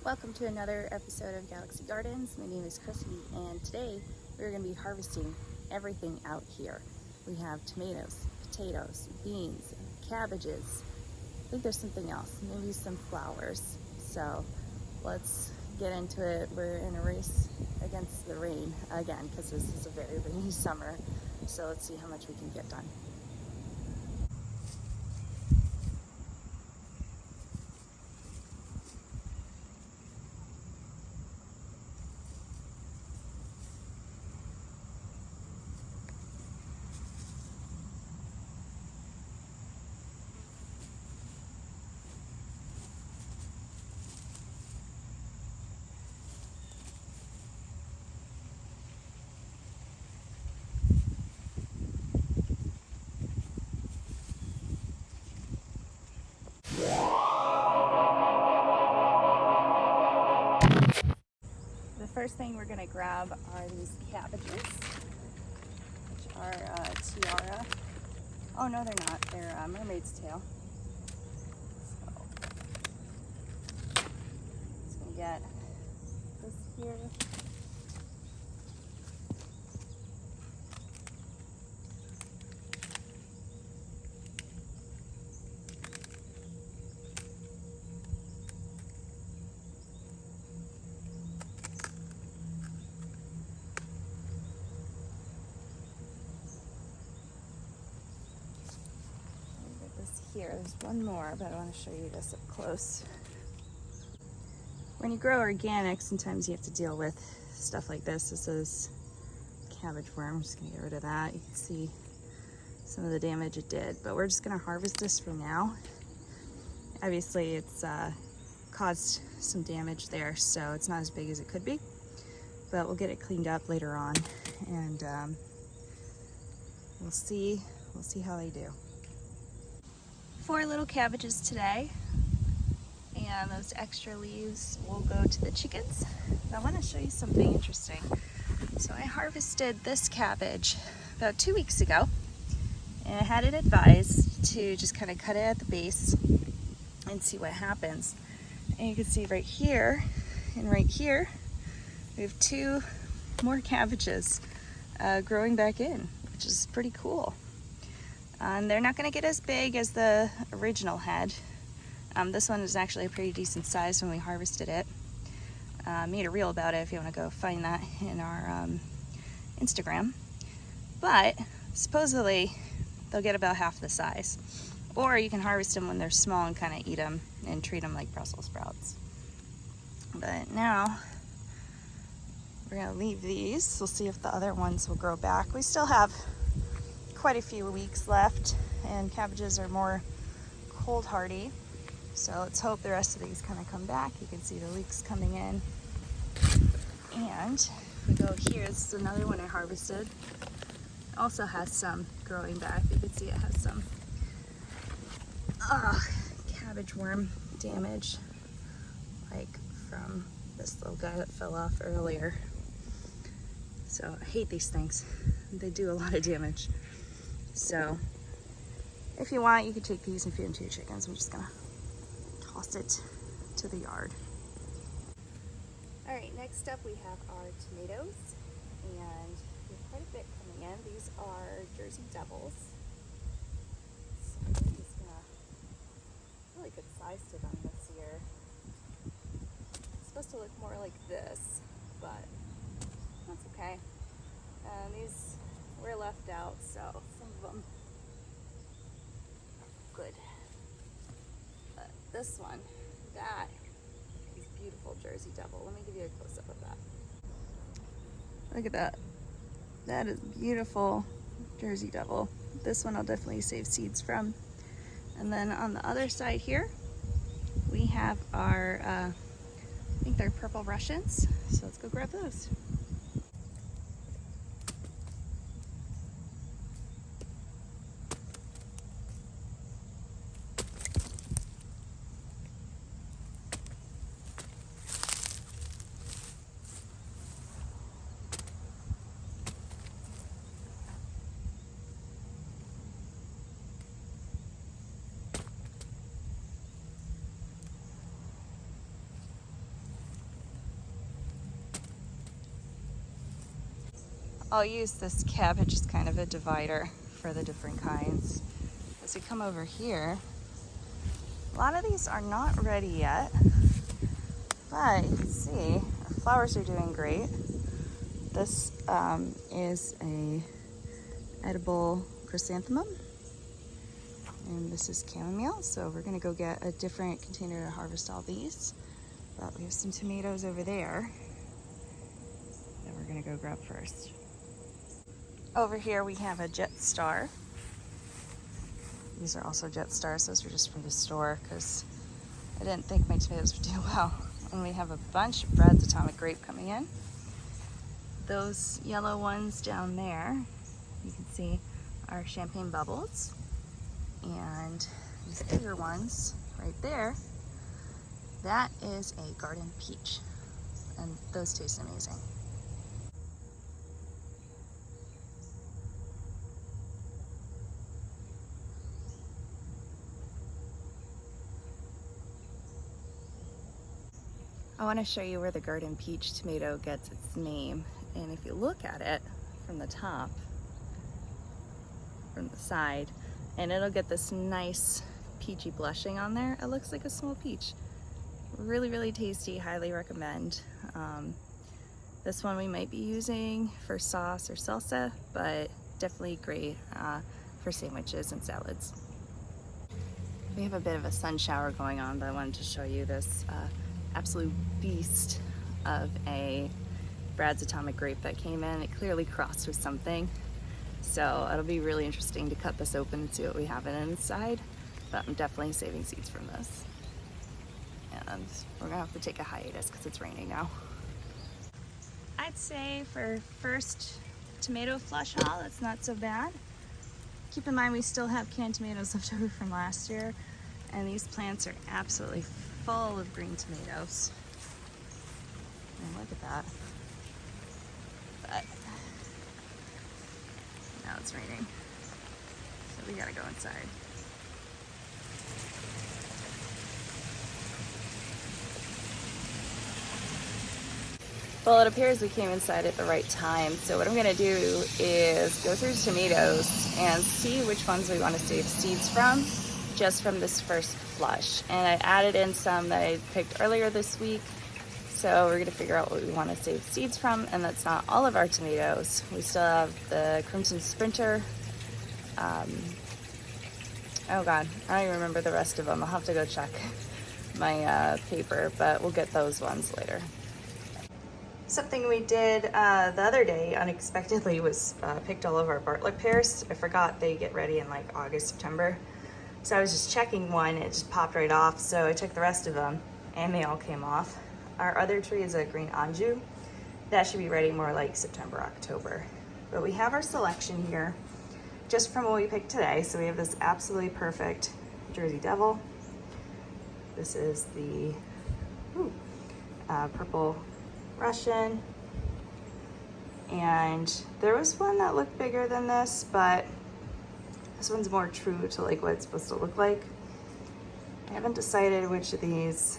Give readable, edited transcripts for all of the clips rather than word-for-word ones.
Welcome to another episode of Galaxy Gardens. My name is Chrissy, and today we're going to be harvesting everything out here. We have tomatoes, potatoes, beans, cabbages. I think there's something else, maybe some flowers. So let's get into it. We're in a race against the rain again because this is a very rainy summer. So let's see how much we can get done. The first thing we're going to grab are these cabbages, which are tiara. Oh no, they're not. They're mermaid's tail. So just going to get this here. Here, there's one more, but I want to show you this up close. When you grow organic, sometimes you have to deal with stuff like this. This is cabbage worm. I'm just going to get rid of that. You can see some of the damage it did, but we're just going to harvest this for now. Obviously, it's caused some damage there, so it's not as big as it could be, but we'll get it cleaned up later on, and we'll see how they do. 4 little cabbages today, and those extra leaves will go to the chickens. I want to show you something interesting. So I harvested this cabbage about 2 weeks ago, and I had it advised to just kind of cut it at the base and see what happens. And you can see right here and right here we have 2 more cabbages growing back in, which is pretty cool. They're not going to get as big as the original head. This one is actually a pretty decent size when we harvested it. Made a reel about it if you want to go find that in our Instagram. But supposedly they'll get about half the size. Or you can harvest them when they're small and kind of eat them and treat them like Brussels sprouts. But now we're going to leave these. We'll see if the other ones will grow back. We still have quite a few weeks left, and cabbages are more cold hardy, so let's hope the rest of these kind of come back. You can see the leeks coming in, and if we go here, this is another one I harvested. Also has some growing back. You can see it has some cabbage worm damage, like from this little guy that fell off earlier. So I hate these things. They do a lot of damage. So if you want, you could take these and feed them to your chickens. I'm just gonna toss it to the yard. All right, next up we have our tomatoes, and we have quite a bit coming in. These are Jersey Devils. So I'm just gonna, really good size to them this year. It's supposed to look more like this, but that's okay. And these were left out, so some of them good. But this one, that is beautiful Jersey Devil. Let me give you a close-up of that. Look at that. That is beautiful Jersey Devil. This one I'll definitely save seeds from. And then on the other side here, we have our, I think they're Purple Russians. So let's go grab those. I'll use this cabbage as kind of a divider for the different kinds. As we come over here, a lot of these are not ready yet, but you can see our flowers are doing great. This is a edible chrysanthemum, and this is chamomile. So we're gonna go get a different container to harvest all these. But we have some tomatoes over there that we're gonna go grab first. Over here we have a Jet Star. These are also Jet Stars. Those are just from the store because I didn't think my tomatoes would do well. And we have a bunch of Brad's Atomic Grape coming in. Those yellow ones down there, you can see, are Champagne Bubbles. And these bigger ones right there, that is a Garden Peach. And those taste amazing. I want to show you where the Garden Peach tomato gets its name. And if you look at it from the top, from the side, and it'll get this nice peachy blushing on there. It looks like a small peach. Really, really tasty, highly recommend. This one we might be using for sauce or salsa, but definitely great for sandwiches and salads. We have a bit of a sun shower going on, but I wanted to show you this absolute beast of a Brad's Atomic Grape that came in. It clearly crossed with something. So it'll be really interesting to cut this open and see what we have inside. But I'm definitely saving seeds from this. And we're gonna have to take a hiatus because it's raining now. I'd say for first tomato flush haul, it's not so bad. Keep in mind we still have canned tomatoes left over from last year, and these plants are absolutely full of green tomatoes. And look at that. But now it's raining, so we gotta go inside. Well, it appears we came inside at the right time. So what I'm gonna do is go through tomatoes and see which ones we wanna save seeds from, just from this first flush. And I added in some that I picked earlier this week. So we're gonna figure out what we wanna save seeds from, and that's not all of our tomatoes. We still have the Crimson Sprinter. Oh God, I don't even remember the rest of them. I'll have to go check my paper, but we'll get those ones later. Something we did the other day unexpectedly was picked all of our Bartlett pears. I forgot they get ready in like August, September. So I was just checking one, it just popped right off. So I took the rest of them and they all came off. Our other tree is a green Anjou. That should be ready more like September, October. But we have our selection here just from what we picked today. So we have this absolutely perfect Jersey Devil. This is the purple Russian, and there was one that looked bigger than this, but this one's more true to like what it's supposed to look like. I haven't decided which of these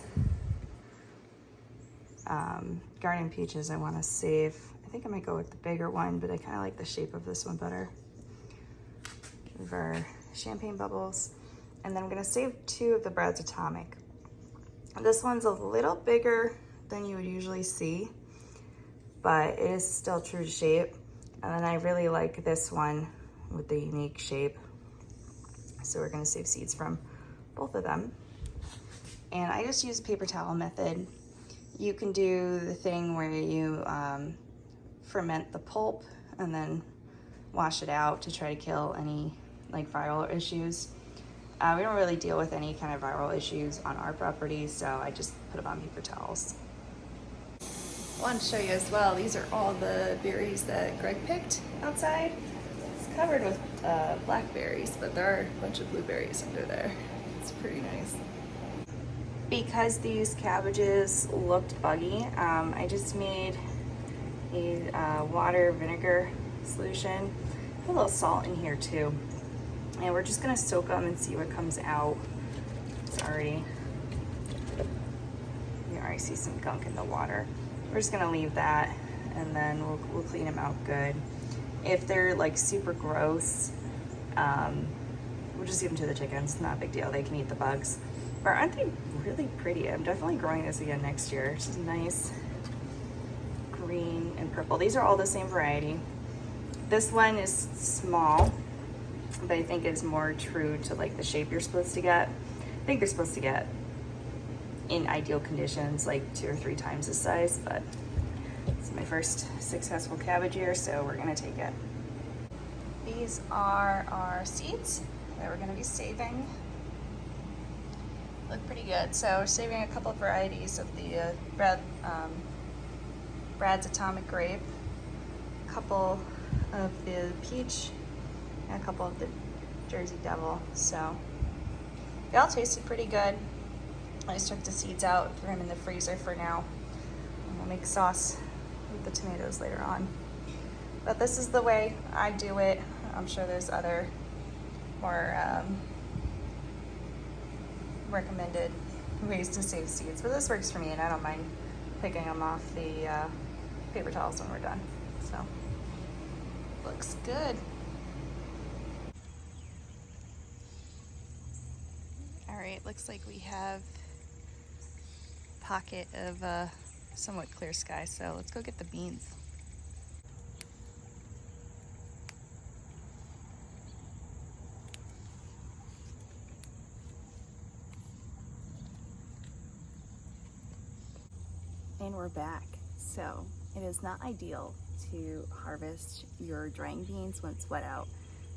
garden peaches I want to save. I think I might go with the bigger one, but I kind of like the shape of this one better. We have our Champagne Bubbles, and then I'm going to save 2 of the Brad's Atomic. This one's a little bigger than you would usually see, but it is still true to shape. And then I really like this one with the unique shape. So we're gonna save seeds from both of them. And I just use a paper towel method. You can do the thing where you ferment the pulp and then wash it out to try to kill any like viral issues. We don't really deal with any kind of viral issues on our property, so I just put them on paper towels. I want to show you as well, these are all the berries that Greg picked outside. It's covered with blackberries, but there are a bunch of blueberries under there. It's pretty nice. Because these cabbages looked buggy, I just made a water vinegar solution. Put a little salt in here too. And we're just gonna soak them and see what comes out. It's already, you already see some gunk in the water. We're just gonna leave that, and then we'll clean them out good. If they're like super gross, we'll just give them to the chickens. Not a big deal. They can eat the bugs. But aren't they really pretty? I'm definitely growing this again next year. It's just nice green and purple. These are all the same variety. This one is small, but I think it's more true to like the shape you're supposed to get. I think they're supposed to get, in ideal conditions, like 2 or 3 times this size, but it's my first successful cabbage year, so we're gonna take it. These are our seeds that we're gonna be saving. Look pretty good. So we're saving a couple of varieties of the Brad's Atomic Grape, a couple of the peach, and a couple of the Jersey Devil. So they all tasted pretty good. I just took the seeds out, threw them in the freezer for now. And we'll make sauce with the tomatoes later on. But this is the way I do it. I'm sure there's other more recommended ways to save seeds, but this works for me, and I don't mind picking them off the paper towels when we're done. So looks good. All right, looks like we have a pocket of somewhat clear sky, so let's go get the beans. And we're back. So it is not ideal to harvest your drying beans when it's wet out.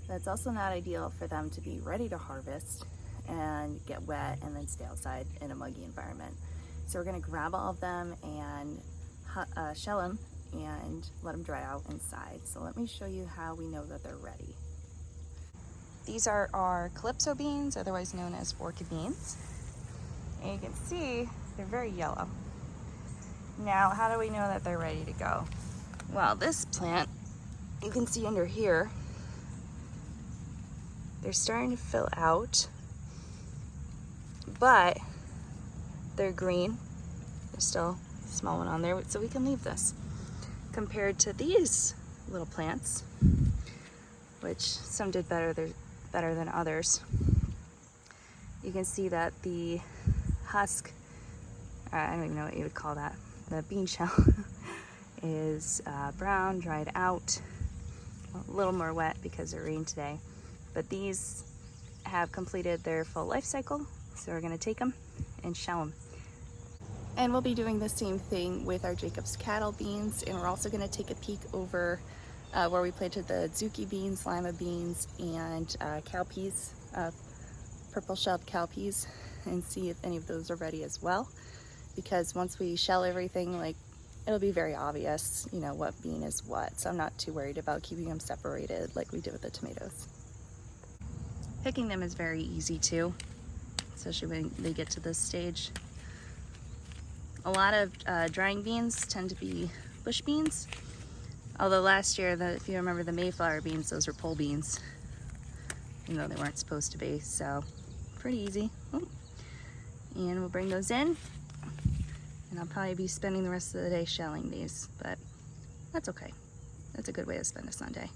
That's also not ideal for them to be ready to harvest and get wet and then stay outside in a muggy environment. So we're gonna grab all of them and shell them and let them dry out inside. So let me show you how we know that they're ready. These are our Calypso beans, otherwise known as orchid beans. And you can see they're very yellow. Now, how do we know that they're ready to go? Well, this plant, you can see under here, they're starting to fill out, but they're green. There's still a small one on there, so we can leave this. Compared to these little plants, which some did better than others, you can see that the husk, I don't even know what you would call that, the bean shell is brown, dried out, a little more wet because it rained today. But these have completed their full life cycle, so we're gonna take them and shell them. And we'll be doing the same thing with our Jacob's cattle beans, and we're also gonna take a peek over where we planted the Zuki beans, lima beans, and cowpeas, purple shelled cowpeas, and see if any of those are ready as well. Because once we shell everything, like, it'll be very obvious, you know, what bean is what. So I'm not too worried about keeping them separated like we did with the tomatoes. Picking them is very easy too, especially when they get to this stage. A lot of drying beans tend to be bush beans. Although last year, if you remember the Mayflower beans, those were pole beans, even though they weren't supposed to be. So pretty easy. Ooh. And we'll bring those in. And I'll probably be spending the rest of the day shelling these, but that's okay. That's a good way to spend a Sunday.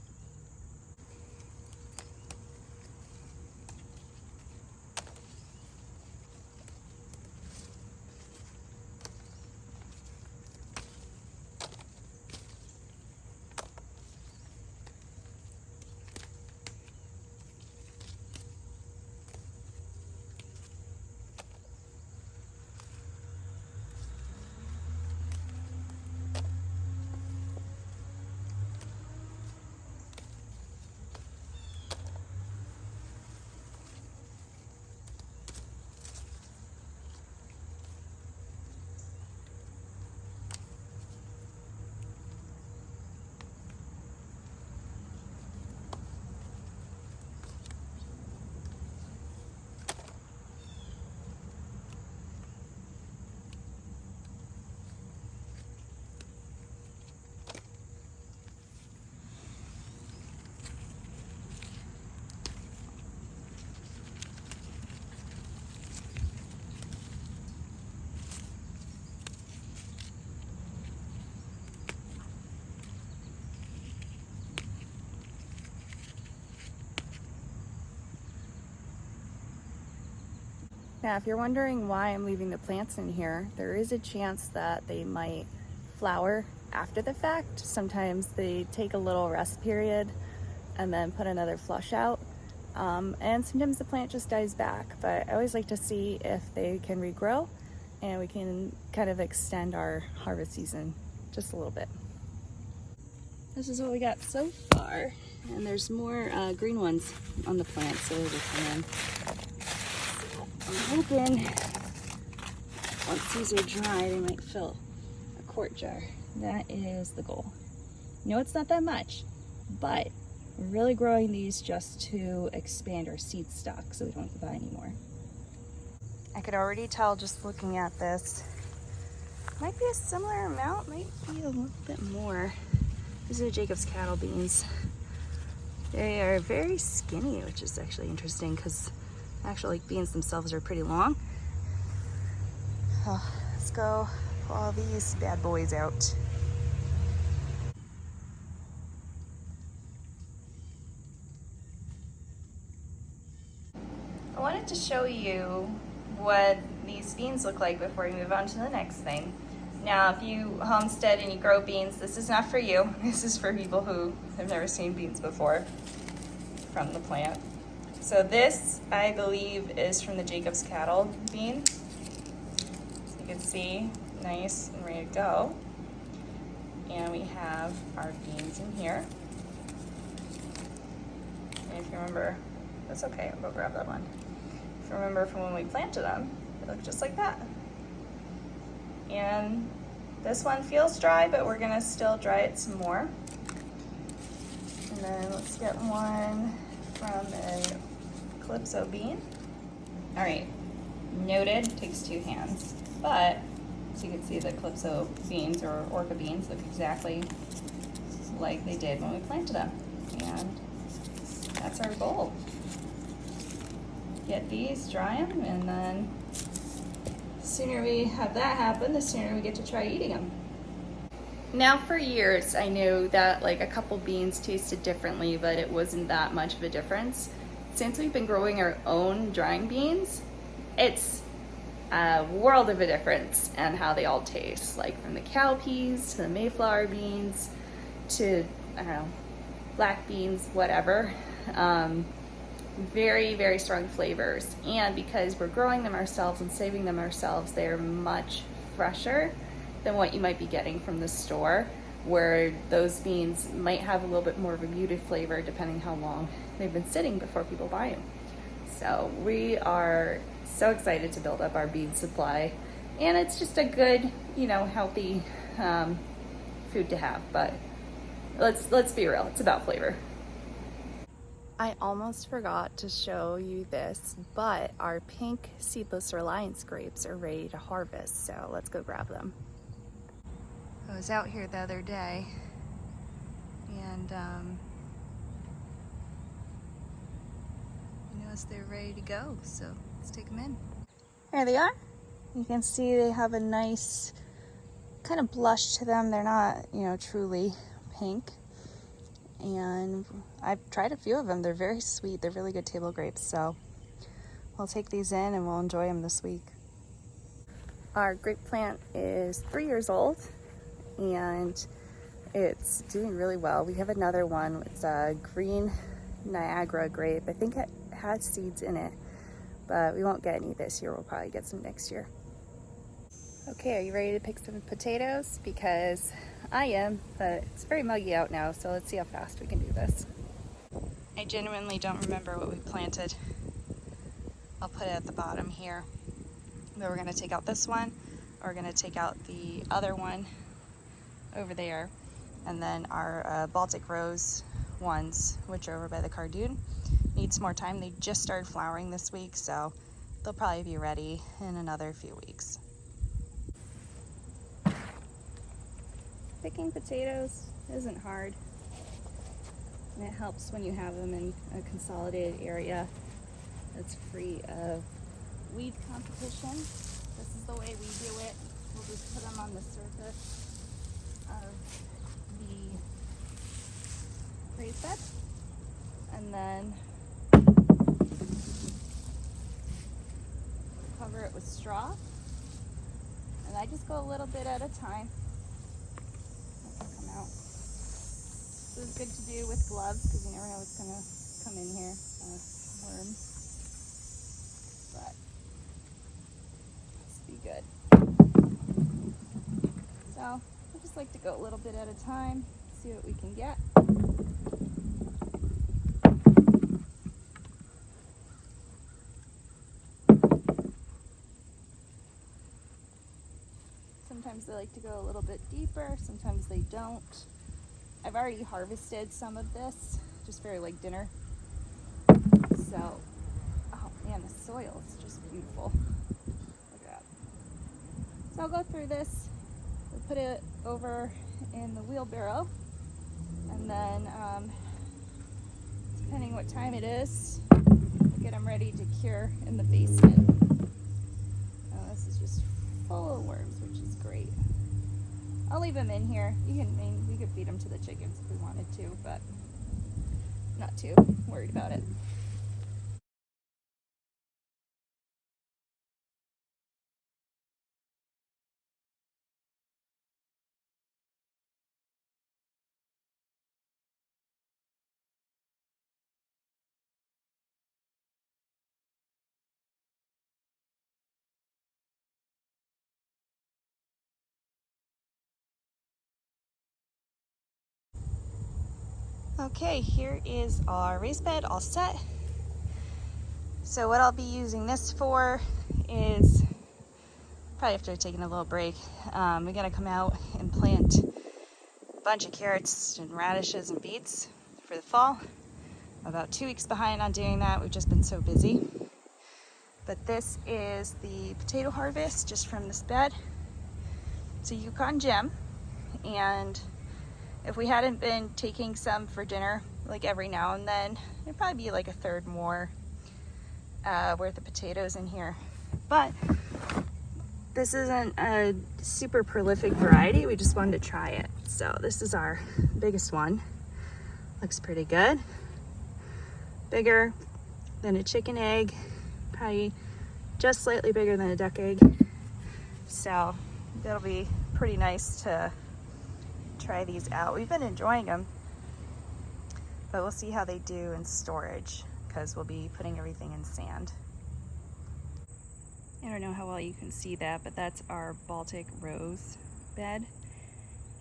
Now, if you're wondering why I'm leaving the plants in here, there is a chance that they might flower after the fact. Sometimes they take a little rest period and then put another flush out. And sometimes the plant just dies back, but I always like to see if they can regrow and we can kind of extend our harvest season just a little bit. This is what we got so far, and there's more green ones on the plant, so they'll come in. I'm hoping once these are dry, they might fill a quart jar. That is the goal. No, it's not that much, but we're really growing these just to expand our seed stock so we don't have to buy any more. I could already tell just looking at this. Might be a similar amount, might be a little bit more. These are Jacob's cattle beans. They are very skinny, which is actually interesting because actually beans themselves are pretty long. Oh, let's go pull all these bad boys out. I wanted to show you what these beans look like before we move on to the next thing. Now, if you homestead and you grow beans, this is not for you. This is for people who have never seen beans before from the plant. So this, I believe, is from the Jacob's cattle bean. So you can see, nice and ready to go. And we have our beans in here. And if you remember, that's okay, I'll go grab that one. If you remember from when we planted them, they look just like that. And this one feels dry, but we're gonna still dry it some more. And then let's get one from a Calypso bean. All right, noted, takes 2 hands. But, as you can see, the Calypso beans or Orca beans look exactly like they did when we planted them. And that's our goal. Get these, dry them, and then the sooner we have that happen, the sooner we get to try eating them. Now, for years, I knew that like a couple beans tasted differently, but it wasn't that much of a difference. Since we've been growing our own drying beans, it's a world of a difference in how they all taste. Like from the cowpeas to the Mayflower beans to, I don't know, black beans, whatever. Very, very strong flavors. And because we're growing them ourselves and saving them ourselves, they're much fresher than what you might be getting from the store, where those beans might have a little bit more of a muted flavor depending how long they've been sitting before people buy them. So we are so excited to build up our bean supply, and it's just a good, you know, healthy food to have. But let's be real, it's about flavor. I almost forgot to show you this, but our pink seedless Reliance grapes are ready to harvest, so let's go grab them. I was out here the other day, and I noticed they're ready to go, so let's take them in. There they are. You can see they have a nice kind of blush to them. They're not, you know, truly pink. And I've tried a few of them. They're very sweet. They're really good table grapes. So we'll take these in and we'll enjoy them this week. Our grape plant is 3 years old and it's doing really well. We have another one. It's a green Niagara grape. I think it has seeds in it, but we won't get any this year. We'll probably get some next year. Okay, are you ready to pick some potatoes? Because I am, but it's very muggy out now, so let's see how fast we can do this. I genuinely don't remember what we planted. I'll put it at the bottom here. But we're gonna take out this one, or we're gonna take out the other one over there, and then our Baltic Rose ones, which are over by the Cardoon, need some more time. They just started flowering this week, so they'll probably be ready in another few weeks. Picking potatoes isn't hard, and it helps when you have them in a consolidated area that's free of weed competition. This is the way we do it. We'll just put them on the surface of the raised bed, and then cover it with straw. And I just go a little bit at a time. Let it come out. This is good to do with gloves because you never know what's gonna come in here. Worm. But this be good. So I just like to go a little bit at a time, see what we can get. Sometimes they like to go a little bit deeper, sometimes they don't. I've already harvested some of this just for like dinner. So, oh man, the soil is just beautiful. Look at that. So I'll go through this, we'll put it over in the wheelbarrow, and then depending what time it is, we'll get them ready to cure in the basement. Oh, this is just full of worms, which is great. I'll leave them in here. We could feed them to the chickens if we wanted to, but not too worried about it. Okay, here is our raised bed all set. So what I'll be using this for is, probably after taking a little break, we gotta come out and plant a bunch of carrots and radishes and beets for the fall. I'm about 2 weeks behind on doing that. We've just been so busy. But this is the potato harvest just from this bed. It's a Yukon Gem, and if we hadn't been taking some for dinner, like every now and then, it'd probably be like a third more worth of potatoes in here. But this isn't a super prolific variety. We just wanted to try it. So this is our biggest one. Looks pretty good. Bigger than a chicken egg, probably just slightly bigger than a duck egg. So that'll be pretty nice to try these out. We've been enjoying them, but we'll see how they do in storage because we'll be putting everything in sand. I don't know how well you can see that, but that's our Baltic rose bed,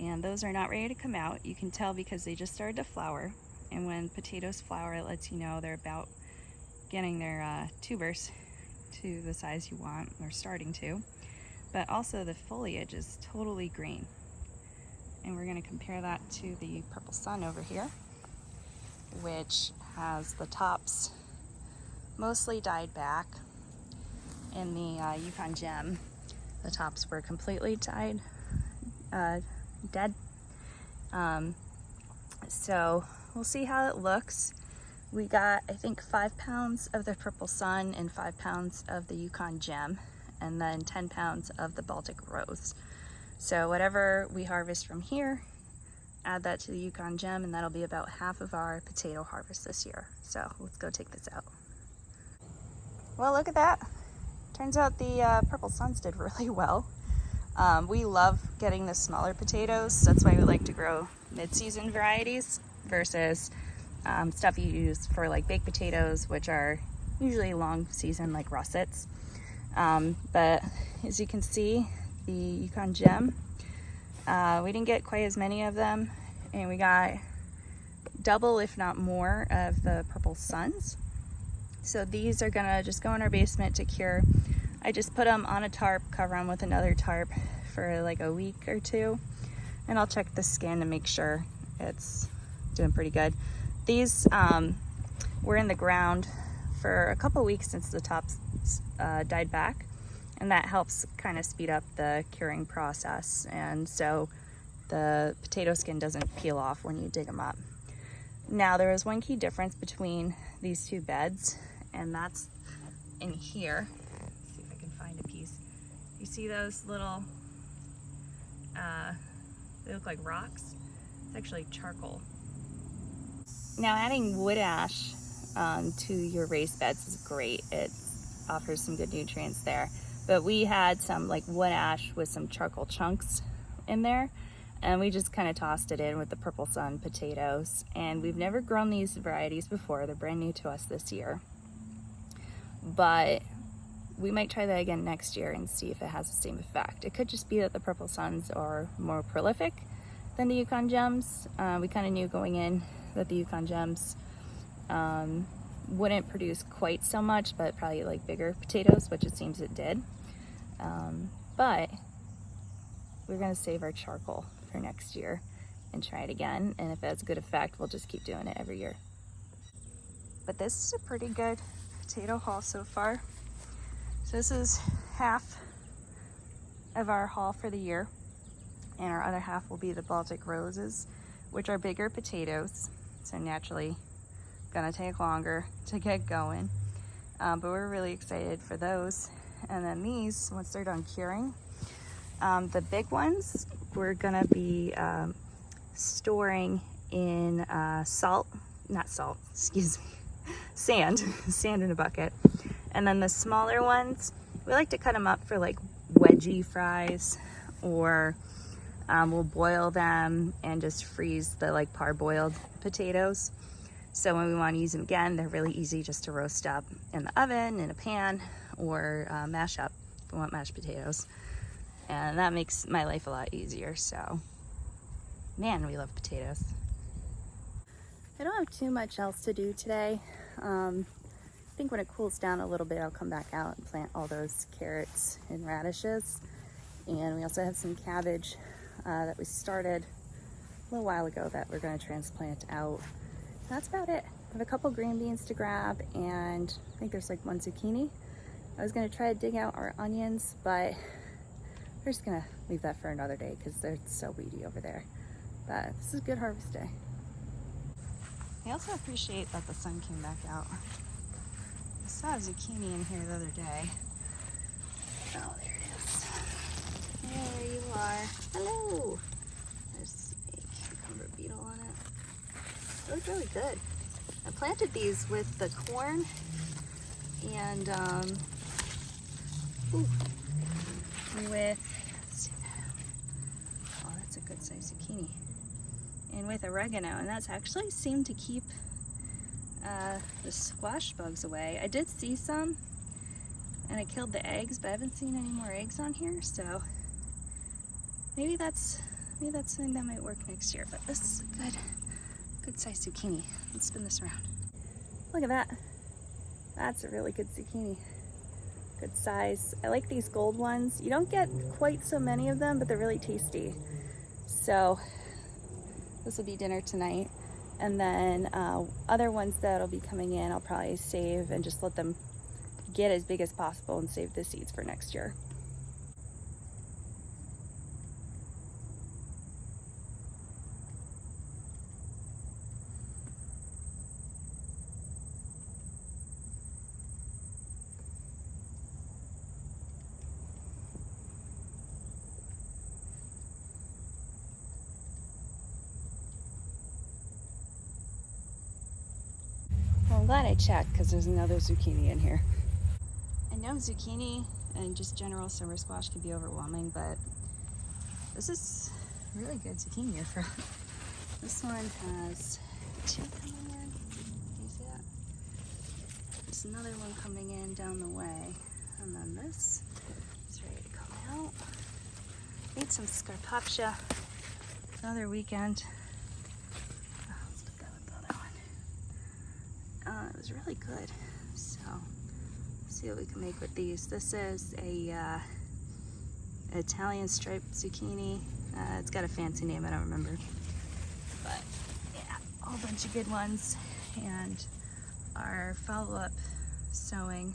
and those are not ready to come out. You can tell because they just started to flower, and when potatoes flower, it lets you know they're about getting their tubers to the size you want, or starting to. But also the foliage is totally green. And we're going to compare that to the Purple Sun over here, which has the tops mostly died back. In the Yukon Gem, the tops were completely dead. So we'll see how it looks. We got, I think, 5 pounds of the Purple Sun and 5 pounds of the Yukon Gem, and then 10 pounds of the Baltic Rose. So whatever we harvest from here, add that to the Yukon Gem, and that'll be about half of our potato harvest this year. So let's go take this out. Well, look at that. Turns out the Purple Suns did really well. We love getting the smaller potatoes. That's why we like to grow mid-season varieties versus stuff you use for like baked potatoes, which are usually long season like russets. But as you can see, the Yukon Gem, we didn't get quite as many of them, and we got double if not more of the Purple Suns. So these are gonna just go in our basement to cure. I just put them on a tarp, cover them with another tarp for like a week or two, and I'll check the skin to make sure it's doing pretty good. These were in the ground for a couple weeks since the tops died back, and that helps kind of speed up the curing process, and so the potato skin doesn't peel off when you dig them up. Now there is one key difference between these two beds, and that's in here. Let's see if I can find a piece. You see those little, they look like rocks? It's actually charcoal. Now adding wood ash to your raised beds is great. It's offers some good nutrients there. But we had some like wood ash with some charcoal chunks in there, and we just kind of tossed it in with the Purple Sun potatoes. And we've never grown these varieties before. They're brand new to us this year. But we might try that again next year and see if it has the same effect. It could just be that the Purple Suns are more prolific than the Yukon Gems. We kind of knew going in that the Yukon Gems wouldn't produce quite so much, but probably like bigger potatoes, which it seems it did. But we're gonna save our charcoal for next year and try it again. And if it has a good effect, we'll just keep doing it every year. But this is a pretty good potato haul so far. So this is half of our haul for the year, and our other half will be the Baltic Roses, which are bigger potatoes, so naturally gonna take longer to get going, but we're really excited for those. And then these, once they're done curing, the big ones we're gonna be storing in sand in a bucket. And then the smaller ones, we like to cut them up for like wedgie fries, or we'll boil them and just freeze the like parboiled potatoes. So when we want to use them again, they're really easy just to roast up in the oven, in a pan, or mash up if we want mashed potatoes. And that makes my life a lot easier. So, man, we love potatoes. I don't have too much else to do today. I think when it cools down a little bit, I'll come back out and plant all those carrots and radishes. And we also have some cabbage that we started a little while ago that we're going to transplant out. That's about it. I have a couple green beans to grab, and I think there's like one zucchini. I was going to try to dig out our onions, but we're just going to leave that for another day because they're so weedy over there. But this is a good harvest day. I also appreciate that the sun came back out. I saw a zucchini in here the other day. Oh, there it is. There you are. Hello. There's a cucumber beetle on it. It looks really good. I planted these with the corn and that's a good size zucchini. And with oregano, and that's actually seemed to keep the squash bugs away. I did see some, and it killed the eggs, but I haven't seen any more eggs on here, so maybe that's something that might work next year. But this is a good size zucchini. Let's spin this around. Look at that. That's a really good zucchini. Good size. I like these gold ones. You don't get quite so many of them, but they're really tasty. So this will be dinner tonight. And then other ones that'll be coming in, I'll probably save and just let them get as big as possible and save the seeds for next year. Well, I'm glad I checked because there's another zucchini in here. I know zucchini and just general summer squash can be overwhelming, but this is really good zucchini you're from. This one has 2 coming in. Can you see that? There's another one coming in down the way. And then this is ready to come out. Need some scarpaccia. Another weekend. Let's put that with the other one. It was really good. So let's see what we can make with these. This is a Italian striped zucchini. It's got a fancy name, I don't remember. But yeah, a whole bunch of good ones. And our follow-up sowing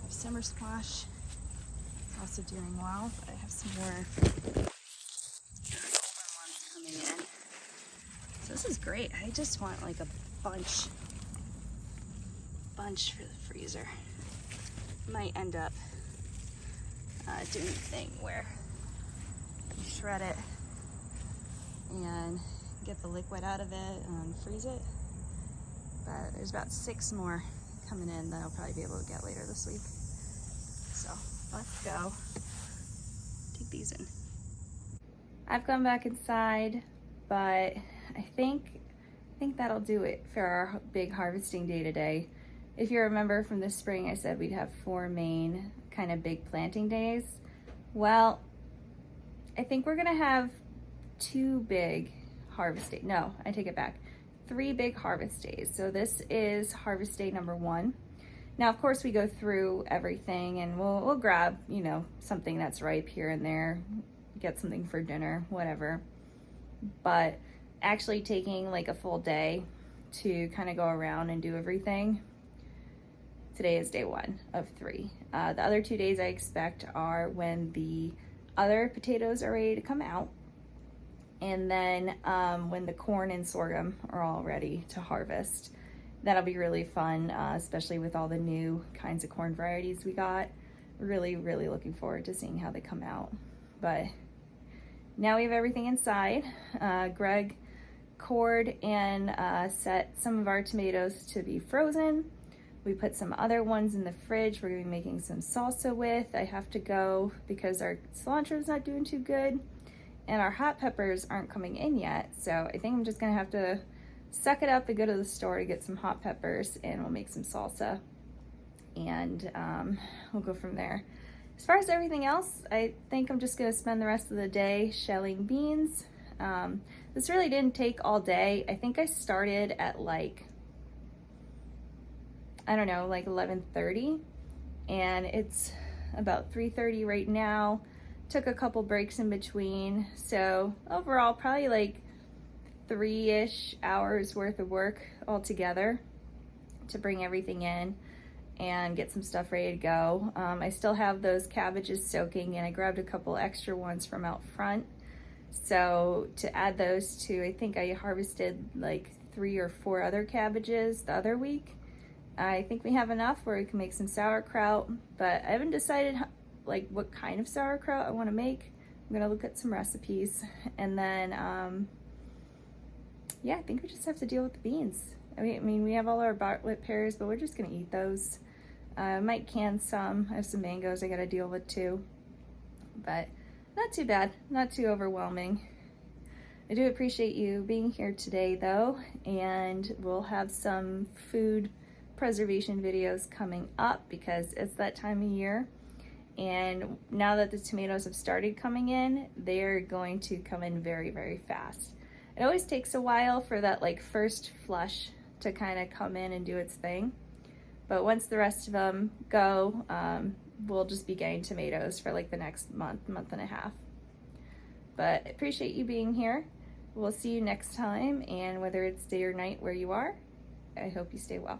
of summer squash is also doing well. But I have some more ones coming in. So this is great. I just want like a bunch for the freezer. Might end up doing the thing where you shred it and get the liquid out of it and freeze it. But there's about 6 more coming in that I'll probably be able to get later this week. So let's go take these in. I've gone back inside, but I think that'll do it for our big harvesting day today. If you remember from the spring, I said we'd have 4 main kind of big planting days. Well, I think we're gonna have 2 big harvest days. No, I take it back. 3 big harvest days. So this is harvest day number 1. Now, of course, we go through everything and we'll grab, you know, something that's ripe here and there, get something for dinner, whatever. But actually taking like a full day to kind of go around and do everything, today is day 1 of 3. The other 2 days I expect are when the other potatoes are ready to come out, and then when the corn and sorghum are all ready to harvest. That'll be really fun, especially with all the new kinds of corn varieties we got. Really looking forward to seeing how they come out. But now we have everything inside. Greg cored and set some of our tomatoes to be frozen. We put some other ones in the fridge we're gonna be making some salsa with. I have to go because our cilantro is not doing too good and our hot peppers aren't coming in yet. So I think I'm just gonna have to suck it up and go to the store to get some hot peppers, and we'll make some salsa, and we'll go from there. As far as everything else, I think I'm just gonna spend the rest of the day shelling beans. This really didn't take all day. I think I started at like, I don't know, like 11:30, and it's about 3:30 right now. Took a couple breaks in between, so overall probably like 3-ish hours worth of work altogether to bring everything in and get some stuff ready to go. I still have those cabbages soaking, and I grabbed a couple extra ones from out front. So to add those to, I think I harvested like 3 or 4 other cabbages the other week. I think we have enough where we can make some sauerkraut, but I haven't decided like what kind of sauerkraut I want to make. I'm gonna look at some recipes, and then yeah, I think we just have to deal with the beans. I mean, we have all our bartlett pears, but we're just gonna eat those. I might can some. I have some mangoes I gotta deal with too, but not too bad, not too overwhelming. I do appreciate you being here today though, and we'll have some food preservation videos coming up because it's that time of year. And now that the tomatoes have started coming in, they're going to come in very fast. It always takes a while for that like first flush to kind of come in and do its thing. But once the rest of them go, we'll just be getting tomatoes for like the next month and a half. But I appreciate you being here. We'll see you next time, and whether it's day or night where you are, I hope you stay well.